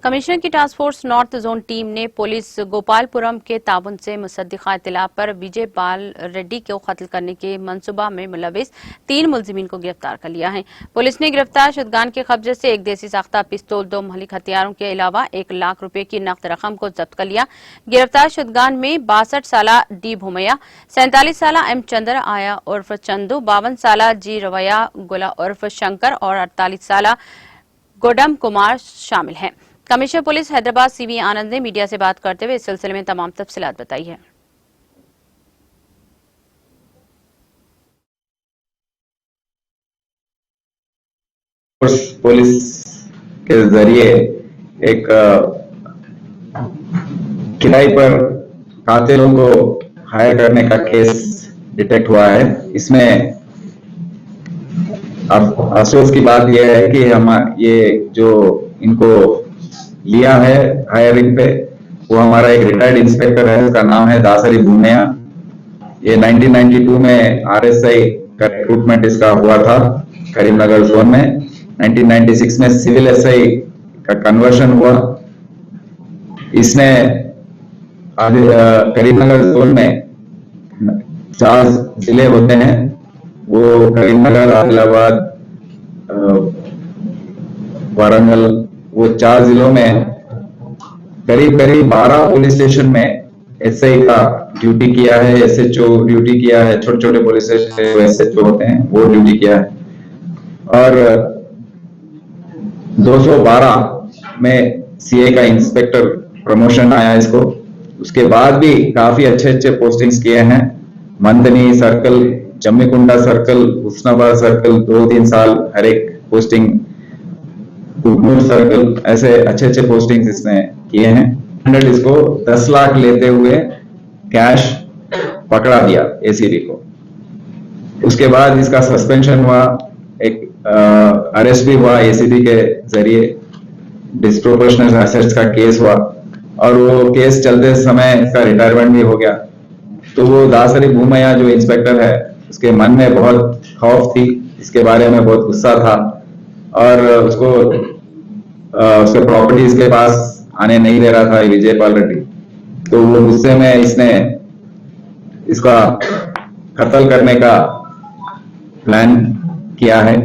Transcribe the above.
Commissioner की task force north zone team ने police Gopalapuram के ताउन से मुसद्दिका इत्तला पर विजय पाल रेड्डी को कत्ल करने के मंसूबा में मुलविस 3 मुलजिमीन को गिरफ्तार कर लिया है। पुलिस ने गिरफ्तार शुदगान के कब्जे से एक देसी साख्ता पिस्तौल, 2 महलिक हथियारों के अलावा 1 लाख रुपए की नकद रकम को जब्त कर लिया। गिरफ्तार शुदगान में 62 साला डी भूमैया, 47 साला एम चंद्र आया उर्फ चंदू, 52 साला जी रवैया गुला उर्फ शंकर और 48 साला गोडम कुमार शामिल हैं। कमिश्नर पुलिस हैदराबाद सीवी आनंद ने मीडिया से बात करते हुए इस सिलसिले में तमाम तफसीलात बताई है। पुलिस के जरिए एक किराए पर कातिलों को हायर करने का केस डिटेक्ट हुआ है। इसमें अब अफसोस की बात यह है कि हम ये जो इनको लिया है हायरिंग पे, वो हमारा एक रिटायर्ड इंस्पेक्टर है, उसका नाम है दासरी भूमैया। ये 1992 में आरएसआई का रिक्रूटमेंट इसका हुआ था करीमनगर जोन में। 1996 में सिविल एसआई का कन्वर्शन हुआ। इसने करीमनगर जोन में 4 जिले होते हैं, वो करीमनगर, आदिलाबाद, वारंगल, वो 4 जिलों में करीब 12 पुलिस स्टेशन में एसआई का ड्यूटी किया है, एसएचओ ड्यूटी किया है, छोटे छोटे पुलिस स्टेशन एसएचओ होते हैं वो ड्यूटी किया है। और 212 में सीए का इंस्पेक्टर प्रमोशन आया इसको। उसके बाद भी काफी अच्छे पोस्टिंग्स किए हैं। मंदनी सर्कल, जम्मीकुंडा सर्कल, हुस्नाबाद सर्कल 2-3 साल हर एक पोस्टिंग, कुकनूर सर्कल, ऐसे अच्छे पोस्टिंग्स इसने किए हैं। 100 इसको 10 लाख लेते हुए कैश पकड़ा दिया एसीबी को। उसके बाद इसका सस्पेंशन हुआ, एक अरेस्ट भी हुआ एसीबी के जरिए, डिस्प्रोपोर्शनल एसेट्स का केस हुआ और वो केस चलते समय इसका रिटायरमेंट भी हो गया। तो वो दासरी भूमैया जो इंस्पेक्टर है, उसके मन में बहुत खौफ थी, इसके बारे में बहुत गुस्सा था और उसको उसके प्रॉपर्टीज के पास आने नहीं दे रहा था विजय पाल रेड्डी। तो वो गुस्से में इसने इसका कत्ल करने का प्लान किया है।